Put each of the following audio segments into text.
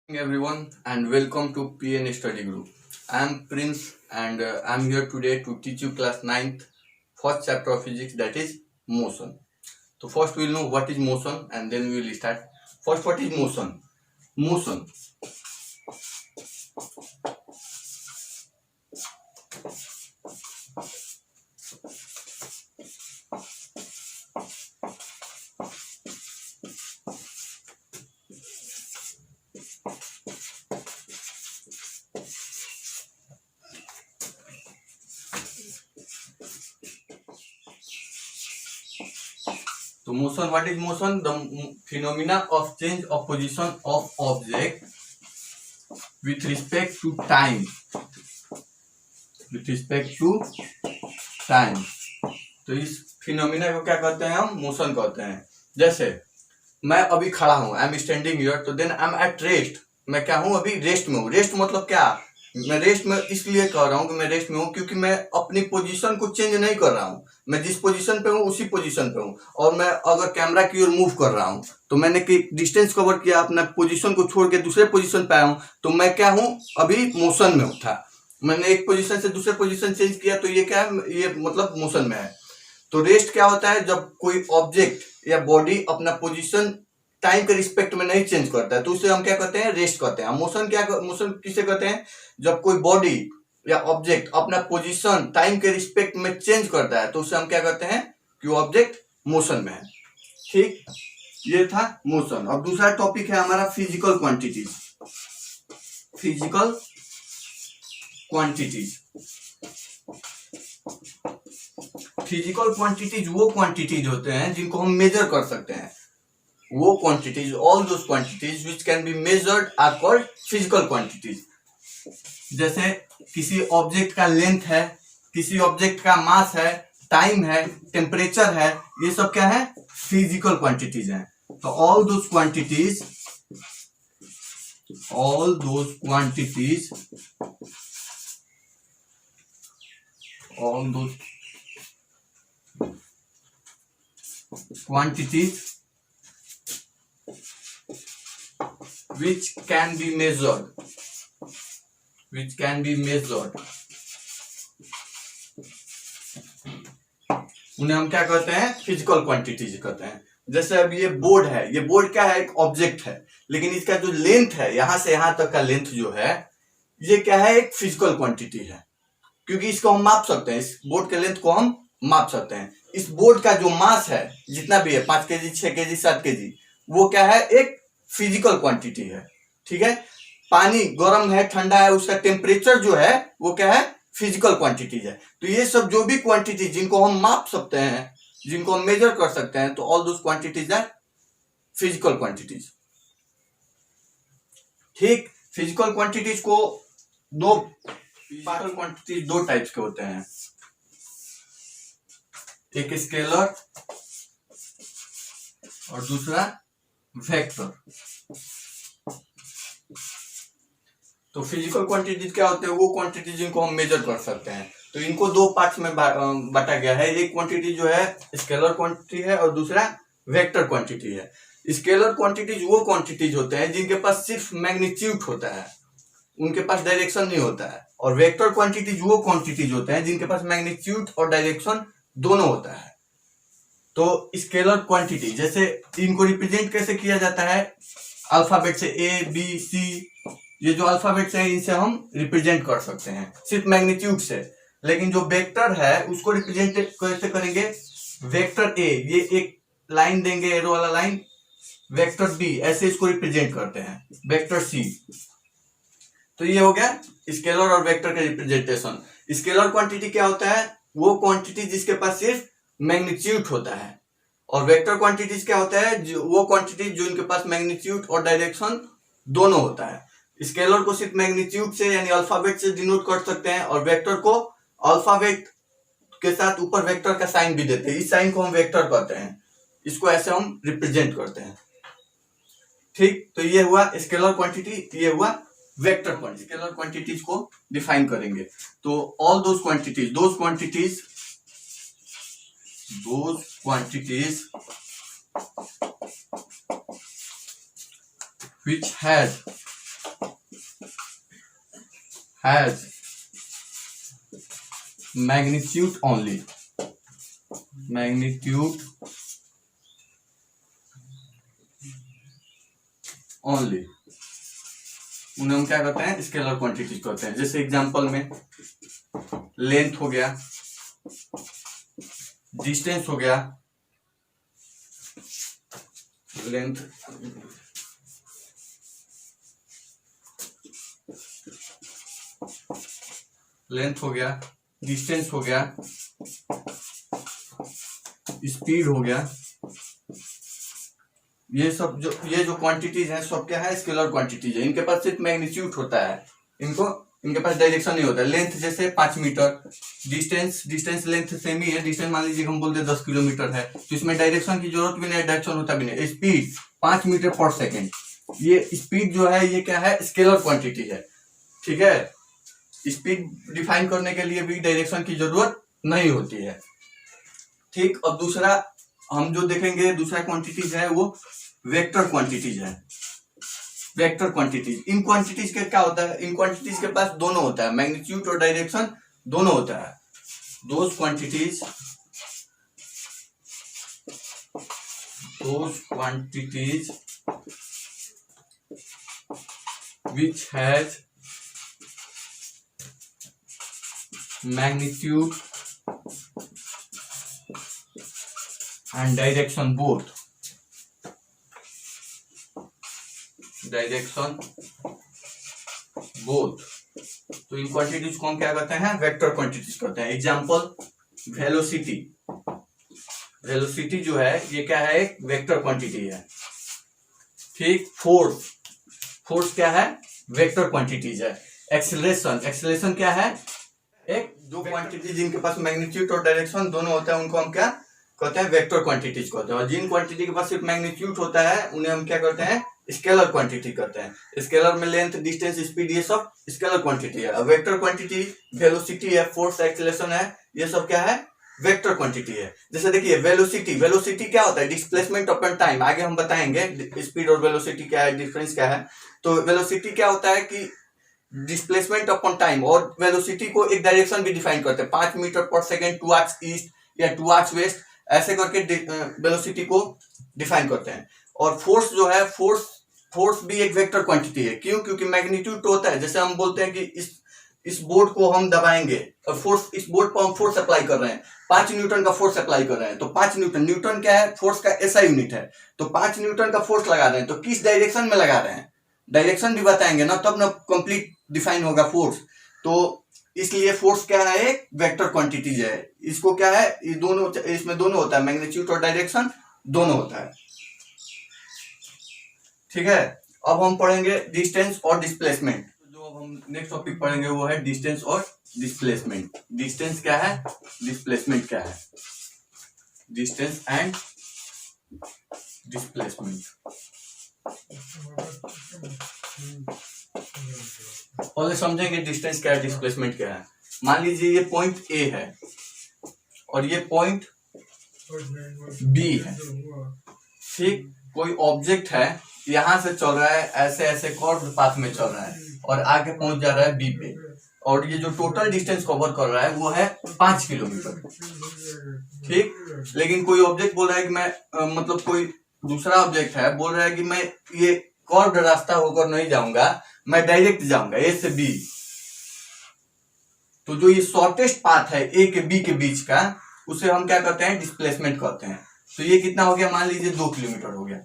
Everyone and welcome to PN Study Group. I am Prince and I am here today to teach you class 9th first chapter of physics, that is motion. So first we will know what is motion and then we will start. First, what is motion? Motion. So motion, what is motion? The phenomena of change of position of object with respect to time. With respect to time. तो इस phenomena को क्या कहते हैं? हम motion कहते हैं. जैसे मैं अभी खड़ा हूं, आई एम स्टैंडिंग हियर, तो then I am at rest. मैं क्या हूं? अभी रेस्ट में हूं. रेस्ट मतलब क्या? मैं रेस्ट में इसलिए कह रहा हूं कि मैं रेस्ट में हूं क्योंकि मैं अपनी पोजीशन को चेंज नहीं कर रहा हूं. मैं जिस पोजीशन पे हूं उसी पोजीशन पे हूं. और मैं अगर कैमरा की ओर मूव कर रहा हूं तो मैंने कि डिस्टेंस कवर किया, अपना पोजीशन को छोड़ के दूसरे पोजीशन पे आया हूं, तो मैं क्या हूं? अभी मोशन में था. मैंने एक पोजीशन से दूसरे पोजीशन चेंज किया, तो ये क्या है? ये मतलब मोशन में है. तो रेस्ट क्या होता है? जब कोई ऑब्जेक्ट या बॉडी अपना पोजीशन टाइम के रिस्पेक्ट में नहीं चेंज करता है तो उसे हम क्या कहते हैं? रेस्ट कहते हैं. मोशन मोशन किसे कहते हैं? जब कोई बॉडी या ऑब्जेक्ट अपना पोजीशन टाइम के रिस्पेक्ट में चेंज करता है तो उसे हम क्या कहते हैं? कि ऑब्जेक्ट मोशन में है. ठीक, ये था मोशन. और दूसरा टॉपिक है हमारा physical quantities. Physical quantities. Physical quantities वो क्वांटिटीज होते हैं जिनको हम मेजर कर सकते हैं. वो quantities, all those quantities which can be measured are called physical quantities. जैसे किसी ऑब्जेक्ट का लेंथ है, किसी ऑब्जेक्ट का मास है, टाइम है, टेम्परेचर है, ये सब क्या है? फिजिकल क्वांटिटीज हैं. तो all those quantities which can be measured उन्हें हम क्या कहते हैं? फिजिकल क्वांटिटीज कहते हैं. जैसे अब ये बोर्ड है. ये बोर्ड क्या है? एक ऑब्जेक्ट है, लेकिन इसका जो लेंथ है, यहां से यहां तक का लेंथ जो है, ये क्या है? एक फिजिकल क्वांटिटी है, क्योंकि इसको हम माप सकते हैं. इस बोर्ड के लेंथ को हम माप सकते हैं. इस बोर्ड का जो मास है, जितना भी है, 5 केजी, 6 केजी, 7 केजी, वो क्या है? एक फिजिकल क्वांटिटी है. ठीक है. पानी गर्म है, ठंडा है, उसका टेम्परेचर जो है वो क्या है? फिजिकल क्वांटिटीज है. तो ये सब जो भी क्वांटिटी जिनको हम माप सकते हैं, जिनको हम मेजर कर सकते हैं, तो all those quantities are physical quantities. ठीक. फिजिकल क्वांटिटीज को दो क्वांटिटीज दो टाइप्स के होते हैं. एक स्केलर और दूसरा वेक्टर. तो फिजिकल क्वांटिटीज क्या होते हैं? वो क्वांटिटीज जिनको हम मेजर कर सकते हैं. तो इनको दो पार्ट्स में बांटा गया है. एक क्वांटिटी जो है स्केलर क्वांटिटी है और दूसरा वेक्टर क्वांटिटी है. स्केलर क्वांटिटीज वो क्वांटिटीज होते हैं जिनके पास सिर्फ मैग्नीट्यूड होता है, उनके पास डायरेक्शन नहीं होता है. और वेक्टर क्वांटिटीज वो क्वांटिटीज होते हैं जिनके पास मैग्नीट्यूड और डायरेक्शन दोनों होता है. तो स्केलर क्वांटिटी, जैसे इनको रिप्रेजेंट कैसे किया जाता है? अल्फाबेट से, ए बी सी, ये जो अल्फाबेट है इनसे हम रिप्रेजेंट कर सकते हैं सिर्फ मैग्नीट्यूड से. लेकिन जो वेक्टर है उसको रिप्रेजेंट कैसे करेंगे? वेक्टर ए, ये एक लाइन देंगे, एरो वाला लाइन. वेक्टर बी, ऐसे इसको रिप्रेजेंट करते हैं. Vector C. तो ये हो गया स्केलर और वेक्टर का रिप्रेजेंटेशन. स्केलर क्वांटिटी क्या होता है? वो क्वांटिटी जिसके पास सिर्फ मैग्नीट्यूड होता है. और वेक्टर क्वांटिटीज क्या होता है? वो क्वांटिटी जो इनके पास मैग्नीट्यूड और डायरेक्शन दोनों होता है. स्केलर को सिर्फ मैग्नीट्यूड से यानी अल्फाबेट से डिनोट कर सकते हैं, और वेक्टर को अल्फाबेट के साथ ऊपर वेक्टर का साइन भी देते हैं. इस साइन को हम वेक्टर कहते हैं. इसको ऐसे हम रिप्रेजेंट करते हैं. ठीक. तो ये हुआ स्केलर क्वांटिटी, ये हुआ वेक्टर क्वांटिटी. स्केलर क्वांटिटीज को डिफाइन करेंगे. तो all those quantities which has has magnitude only, magnitude only, उन्हें हम क्या कहते हैं, स्केलर क्वांटिटीज कहते हैं। जैसे एग्जांपल में लेंथ हो गया, डिस्टेंस हो गया, लेंथ हो गया, डिस्टेंस हो गया, स्पीड हो गया, ये जो क्वांटिटीज हैं सब क्या है, स्केलर क्वांटिटीज है। इनके पास सिर्फ मैग्नीट्यूड होता है, इनके पास डायरेक्शन नहीं होता है। लेंथ जैसे 5 मीटर, डिस्टेंस लेंथ सेम ही है, डिस्टेंस मान लीजिए हम बोलते हैं 10 किलोमीटर है, तो इसमें डायरेक्शन की जरूरत भी नहीं है, डायरेक्शन होता भी नहीं। स्पीड 5 मीटर पर सेकेंड, ये स्पीड जो है ये क्या है, स्केलर क्वांटिटी है। ठीक है, स्पीड डिफाइन करने के लिए भी डायरेक्शन की जरूरत नहीं होती है। ठीक, और दूसरा हम जो देखेंगे दूसरा क्वांटिटीज है वो वेक्टर क्वांटिटीज है। वेक्टर क्वांटिटीज, इन क्वांटिटीज के क्या होता है, इन क्वांटिटीज के पास दोनों होता है, मैग्नीट्यूड और डायरेक्शन दोनों होता है। Those quantities which has magnitude and direction both, तो इन क्वांटिटीज को हम क्या कहते हैं, वेक्टर क्वांटिटीज कहते हैं। एग्जांपल वेलोसिटी जो है ये क्या है, एक वेक्टर क्वांटिटी है। ठीक, फोर्स क्या है, वेक्टर क्वांटिटीज है। एक्सेलरेशन क्या है, एक दो क्वांटिटी जिनके पास मैग्नीट्यूड और डायरेक्शन दोनों होता है उनको हम क्या कहते हैं, वेक्टर क्वांटिटीज कहते हैं। और जिन क्वांटिटी के पास सिर्फ मैग्नीट्यूड होता है उन्हें हम क्या कहते हैं, स्केलर क्वांटिटी कहते हैं। स्केलर में लेंथ, डिस्टेंस, स्पीड ये सब स्केलर क्वांटिटी है। वेक्टर क्वांटिटी वेलोसिटी है, फोर्स, एक्सेलरेशन है, ये सब क्या है, वेक्टर क्वांटिटी है। जैसे देखिए वेलोसिटी क्या होता है, डिस्प्लेसमेंट अपॉन टाइम। आगे हम बताएंगे स्पीड और वेलोसिटी क्या है, डिफरेंस क्या है। तो वेलोसिटी क्या होता है कि डिस्प्लेसमेंट अपॉन टाइम, और वेलोसिटी को एक डायरेक्शन भी डिफाइन करते हैं, 5 मीटर पर सेकेंड टुवर्ड्स ईस्ट या टुवर्ड्स वेस्ट, ऐसे करके वेलोसिटी को डिफाइन करते हैं। और फोर्स जो है, फोर्स भी एक वेक्टर क्वांटिटी है। क्यों, क्योंकि मैग्नीट्यूड तो होता है। जैसे हम बोलते हैं कि इस बोर्ड को हम दबाएंगे और फोर्स, इस बोर्ड पर हम फोर्स अप्लाई कर रहे हैं, 5 न्यूटन का फोर्स अप्लाई कर रहे हैं, तो 5 न्यूटन क्या है, फोर्स का ऐसा यूनिट है। तो 5 न्यूटन का फोर्स लगा रहे हैं, तो किस डायरेक्शन में लगा रहे हैं, डायरेक्शन भी बताएंगे ना, तब ना कंप्लीट डिफाइन होगा फोर्स। तो इसलिए फोर्स क्या है, एक वेक्टर क्वांटिटीज है। इसको क्या है, ये दोनों, इसमें दोनों होता है, मैग्नीट्यूड और डायरेक्शन दोनों होता है। ठीक है, अब हम पढ़ेंगे डिस्टेंस और डिस्प्लेसमेंट। जो अब हम नेक्स्ट टॉपिक पढ़ेंगे वो है डिस्टेंस और डिस्प्लेसमेंट। डिस्टेंस क्या है, डिस्प्लेसमेंट क्या है, डिस्टेंस एंड डिस्प्लेसमेंट। पहले समझेंगे डिस्टेंस क्या है, डिस्प्लेसमेंट क्या है। मान लीजिए ये पॉइंट ए है और ये पॉइंट बी है। ठीक, कोई ऑब्जेक्ट है, यहां से चल रहा है, ऐसे कर्व पाथ में चल रहा है और आगे पहुंच जा रहा है बी पे, और ये जो टोटल डिस्टेंस कवर कर रहा है वो है 5 किलोमीटर। ठीक, लेकिन कोई ऑब्जेक्ट बोल रहा है कि मैं मतलब कोई दूसरा ऑब्जेक्ट है बोल रहा है कि मैं ये कर्व्ड रास्ता होकर नहीं जाऊंगा, मैं डायरेक्ट जाऊंगा ए से बी। तो जो ये शॉर्टेस्ट पाथ है ए के बी के बीच का, उसे हम क्या कहते हैं, डिस्प्लेसमेंट कहते हैं। तो ये कितना हो गया, मान लीजिए 2 किलोमीटर हो गया,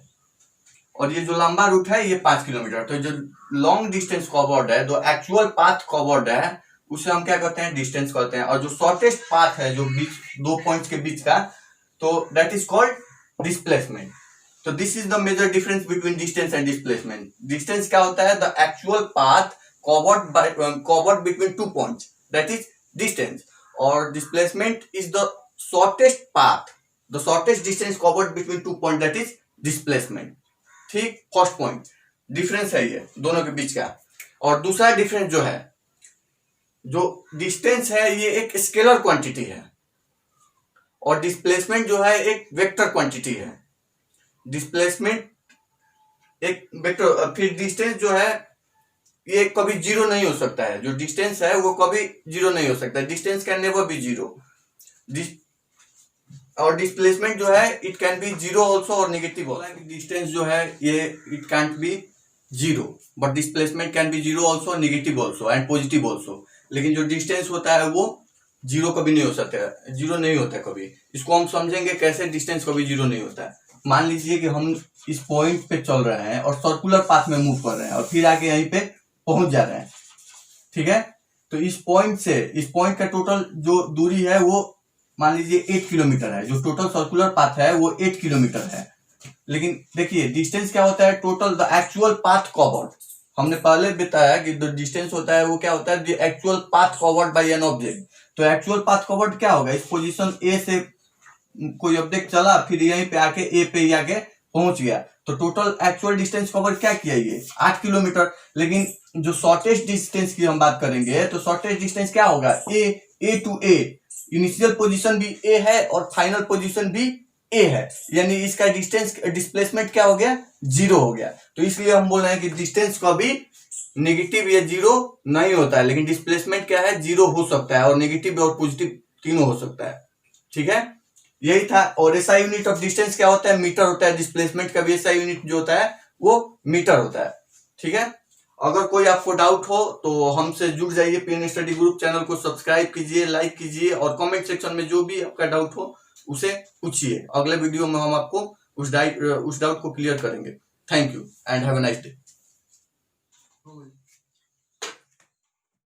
और ये जो लंबा रूट है ये 5 किलोमीटर। तो जो लॉन्ग डिस्टेंस कवर्ड है, जो एक्चुअल पाथ कवर्ड है, उसे हम क्या कहते हैं, डिस्टेंस कहते हैं। और जो शॉर्टेस्ट पाथ है, जो बीच दो पॉइंट्स के बीच का, तो दैट इज कॉल्ड डिस्प्लेसमेंट। तो this is the major difference between distance and displacement. Distance क्या होता है, the actual path covered between 2 points, that is distance. और displacement is the shortest path, the shortest distance covered between 2 point, that is displacement. ठीक, first point difference है ये दोनों के बीच का। और दूसरा डिफरेंस जो है, जो डिस्टेंस है ये एक स्केलर क्वांटिटी है, और डिस्प्लेसमेंट जो है एक वेक्टर क्वांटिटी है। डिस्प्लेसमेंट एक वेक्टर, फिर डिस्टेंस जो है ये कभी जीरो नहीं हो सकता है, जो डिस्टेंस है वो कभी जीरो नहीं हो सकता है, distance can never be zero. और डिस्प्लेसमेंट जो है it can be zero also और नेगेटिव ऑल्सो। डिस्टेंस जो है ये it cantt B zero but displacement can be zero also, negative also and positive also. लेकिन जो डिस्टेंस होता है वो जीरो कभी नहीं हो सकता है, जीरो नहीं होता है कभी। इसको हम समझेंगे कैसे डिस्टेंस कभी जीरो नहीं होता है। मान लीजिए कि हम इस पॉइंट पे चल रहे हैं और सर्कुलर पाथ में मूव कर रहे हैं और फिर आगे यहीं पे पहुंच जा रहे हैं, ठीक है। तो इस पॉइंट का टोटल जो दूरी है वो मान लीजिए 8 किलोमीटर है, जो टोटल सर्कुलर पाथ है वो 8 किलोमीटर है। लेकिन देखिए डिस्टेंस क्या होता है, total the actual path covered. हमने पहले बताया कि जो डिस्टेंस होता है वो क्या होता है, the actual path covered by an object. तो एक्चुअल पाथ कवर्ड क्या होगा, इस पोजीशन ए से कोई ऑब्जेक्ट चला फिर यहीं पे आके ए पे ही आके पहुंच गया, तो टोटल एक्चुअल डिस्टेंस कवर क्या किया, ये 8 किलोमीटर। लेकिन जो शॉर्टेस्ट डिस्टेंस की हम बात करेंगे तो शॉर्टेस्ट डिस्टेंस क्या होगा, ए टू ए। इनिशियल पोजीशन भी ए है और फाइनल पोजीशन भी ए है, यानी इसका डिस्टेंस डिस्प्लेसमेंट क्या हो गया, जीरो हो गया। तो इसलिए हम बोल रहे हैं कि डिस्टेंस कभी नेगेटिव या जीरो नहीं होता है, लेकिन डिस्प्लेसमेंट क्या है, जीरो हो सकता है और नेगेटिव और पॉजिटिव तीनों हो सकता है, ठीक है। यही था। और एसआई यूनिट ऑफ डिस्टेंस क्या होता है, मीटर होता है। डिस्प्लेसमेंट का भी एसआई यूनिट जो होता है वो मीटर होता है, ठीक है। अगर कोई आपको डाउट हो तो हमसे जुड़ जाइए, पीएन स्टडी ग्रुप चैनल को सब्सक्राइब कीजिए, लाइक कीजिए और कमेंट सेक्शन में जो भी आपका डाउट हो उसे पूछिए। अगले वीडियो में हम आपको उस डाउट को क्लियर करेंगे। Thank you and have a nice day.